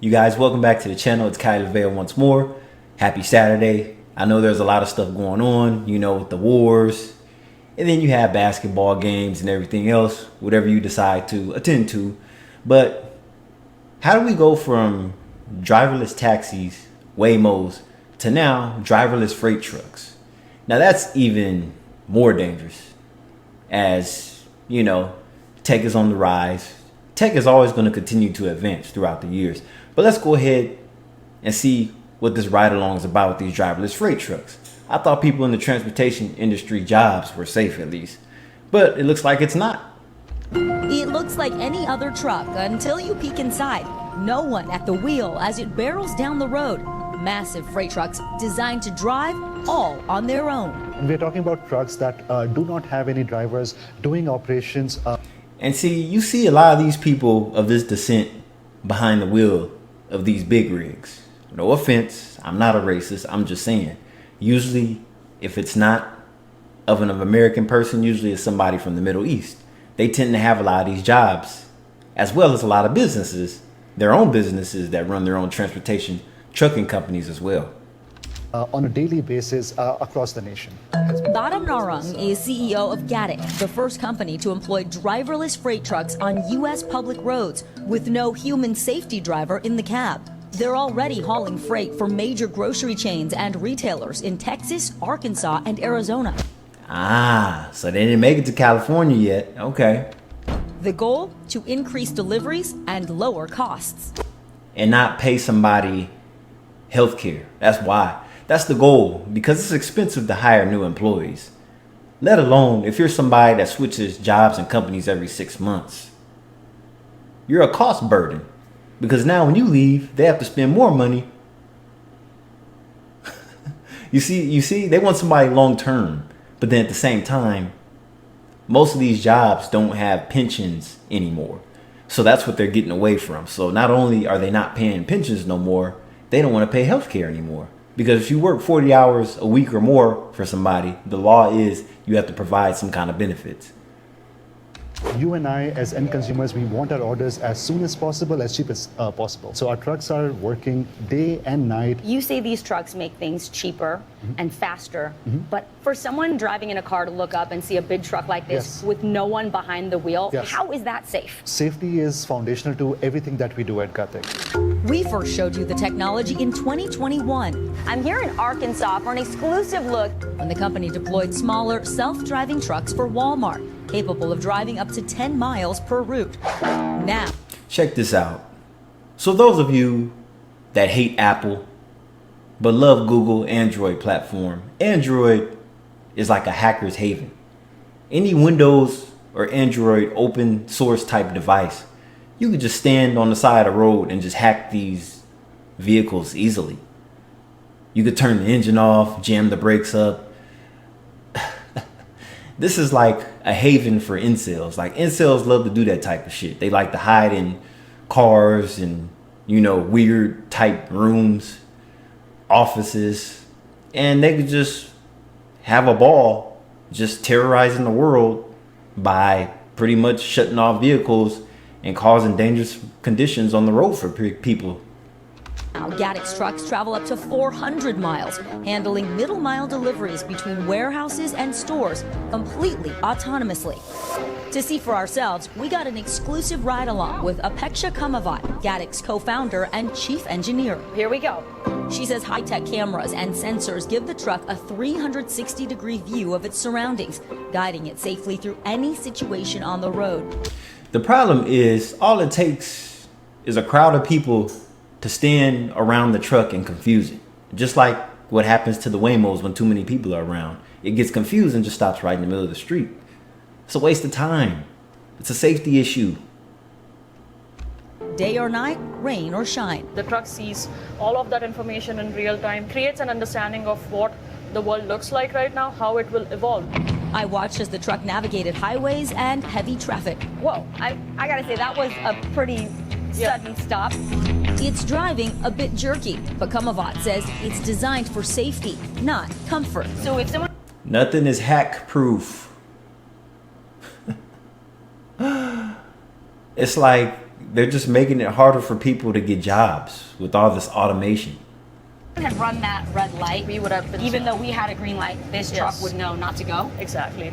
You guys, welcome back to the channel. It's Kai LaVale once more. Happy Saturday. I know there's a lot of stuff going on, you know, with the wars. And then you have basketball games and everything else, whatever you decide to attend to. But how do we go from driverless taxis, Waymos, to now driverless freight trucks? Now that's even more dangerous, as, you know, tech is on the rise. Tech is always going to continue to advance throughout the years. But let's go ahead and see what this ride along is about with these driverless freight trucks. I thought people in the transportation industry jobs were safe at least, but it looks like it's not. It looks like any other truck until you peek inside. No one at the wheel as it barrels down the road. Massive freight trucks designed to drive all on their own. And we're talking about trucks that do not have any drivers doing operations. And see, you see a lot of these people of this descent behind the wheel of these big rigs. No offense, I'm not a racist, I'm just saying. Usually, if it's not of an American person, usually it's somebody from the Middle East. They tend to have a lot of these jobs, as well as a lot of businesses, their own businesses that run their own transportation trucking companies as well. On a daily basis across the nation. Badam Narang is CEO of Gatik, the first company to employ driverless freight trucks on U.S. public roads with no human safety driver in the cab. They're already hauling freight for major grocery chains and retailers in Texas, Arkansas, and Arizona. Ah, so they didn't make it to California yet. Okay. The goal? To increase deliveries and lower costs. And not pay somebody health care. That's why. That's the goal, because it's expensive to hire new employees. Let alone if you're somebody that switches jobs and companies every 6 months. You're a cost burden, because now when you leave, they have to spend more money. You see, they want somebody long term, but then at the same time, most of these jobs don't have pensions anymore. So that's what they're getting away from. So not only are they not paying pensions no more, they don't want to pay health care anymore. Because if you work 40 hours a week or more for somebody, the law is you have to provide some kind of benefits. You and I, as end consumers, we want our orders as soon as possible, as cheap as possible. So our trucks are working day and night. You say these trucks make things cheaper and faster, but for someone driving in a car to look up and see a big truck like this with no one behind the wheel, how is that safe? Safety is foundational to everything that we do at Gatik. We first showed you the technology in 2021. I'm here in Arkansas for an exclusive look When the company deployed smaller, self-driving trucks for Walmart, capable of driving up to 10 miles per route. Now, check this out. So those of you that hate Apple, but love Google Android platform, Android is like a hacker's haven. Any Windows or Android open source type device, you could just stand on the side of the road and just hack these vehicles easily. You could turn the engine off, jam the brakes up. This is like a haven for incels. Like, incels love to do that type of shit. They like to hide in cars and, you know, weird type rooms, offices, and they could just have a ball just terrorizing the world by pretty much shutting off vehicles and causing dangerous conditions on the road for people. Gatik's trucks travel up to 400 miles, handling middle mile deliveries between warehouses and stores completely autonomously. To see for ourselves, we got an exclusive ride along with Apeksha Kamavat, Gatik's co-founder and chief engineer. Here we go. She says high-tech cameras and sensors give the truck a 360-degree view of its surroundings, guiding it safely through any situation on the road. The problem is, all it takes is a crowd of people to stand around the truck and confuse it. Just like what happens to the Waymos when too many people are around. It gets confused and just stops right in the middle of the street. It's a waste of time. It's a safety issue. Day or night, rain or shine. The truck sees all of that information in real time, creates an understanding of what the world looks like right now, how it will evolve. I watched as the truck navigated highways and heavy traffic. Whoa, I gotta say, that was a pretty sudden stop. It's driving a bit jerky, but Kamavat says it's designed for safety, not comfort. So if someone... Nothing is hack proof. It's like they're just making it harder for people to get jobs with all this automation. Had run that red light, We would have been even though we had a green light, this truck Yes. would know not to go. Exactly.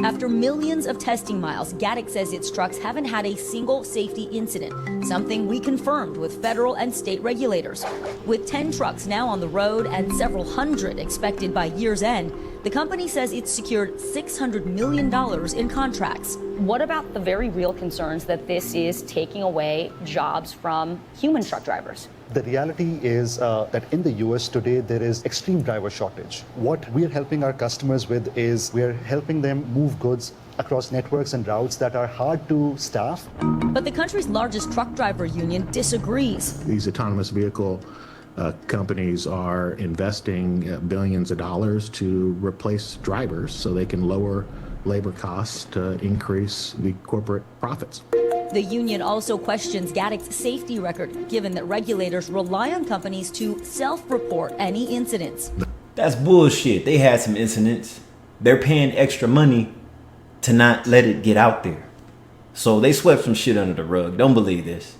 After millions of testing miles, Gatik says its trucks haven't had a single safety incident, something we confirmed with federal and state regulators. With 10 trucks now on the road and several hundred expected by year's end, the company says it's secured $600 million in contracts. What about the very real concerns that this is taking away jobs from human truck drivers? The reality is that in the US today, there is extreme driver shortage. What we're helping our customers with is we're helping them move goods across networks and routes that are hard to staff. But the country's largest truck driver union disagrees. These autonomous vehicle companies are investing billions of dollars to replace drivers so they can lower labor costs to increase the corporate profits. The union also questions Gatik's safety record, given that regulators rely on companies to self-report any incidents. That's bullshit. They had some incidents. They're paying extra money to not let it get out there. So they swept some shit under the rug. Don't believe this.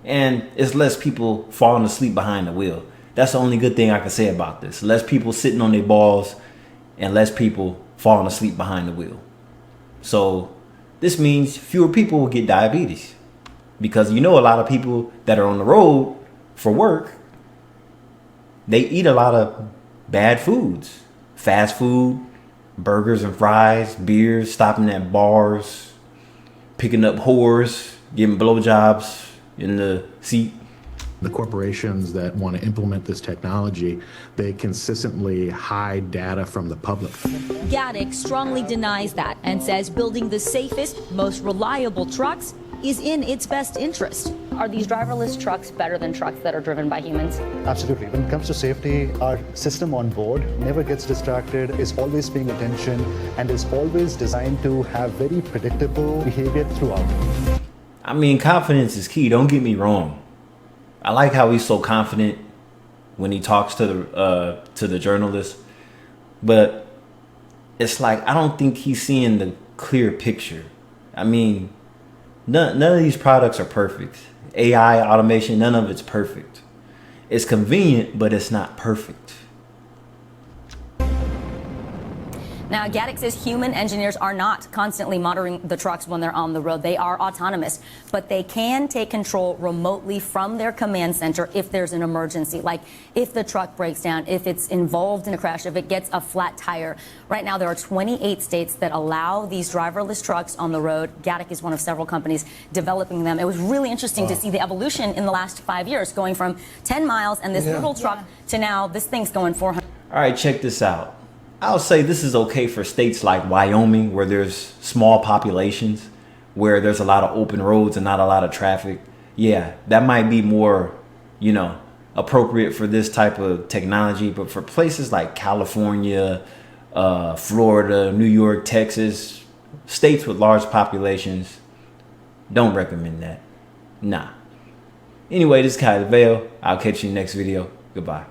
And it's less people falling asleep behind the wheel. That's the only good thing I can say about this. Less people sitting on their balls and less people falling asleep behind the wheel. So this means fewer people will get diabetes. Because you know a lot of people that are on the road for work, they eat a lot of bad foods. Fast food, burgers and fries, beers, stopping at bars, picking up whores, getting blowjobs in the seat. The corporations that want to implement this technology, they consistently hide data from the public. Gatik strongly denies that and says building the safest, most reliable trucks is in its best interest. Are these driverless trucks better than trucks that are driven by humans? Absolutely. When it comes to safety, our system on board never gets distracted, is always paying attention, and is always designed to have very predictable behavior throughout. I mean, confidence is key. Don't get me wrong. I like how he's so confident when he talks to the journalist, but it's like I don't think he's seeing the clear picture. I mean, none of these products are perfect. AI, automation, none of it's perfect. It's convenient, but it's not perfect. Now, Gatik says human engineers are not constantly monitoring the trucks when they're on the road. They are autonomous, but they can take control remotely from their command center if there's an emergency, like if the truck breaks down, if it's involved in a crash, if it gets a flat tire. Right now, there are 28 states that allow these driverless trucks on the road. Gatik is one of several companies developing them. It was really interesting to see the evolution in the last 5 years, going from 10 miles and this little truck to now this thing's going 400. All right, check this out. I'll say this is okay for states like Wyoming, where there's small populations, where there's a lot of open roads and not a lot of traffic. Yeah, that might be more, appropriate for this type of technology. But for places like California, Florida, New York, Texas, states with large populations, don't recommend that. Nah. Anyway, this is Kyle Vale. I'll catch you in the next video. Goodbye.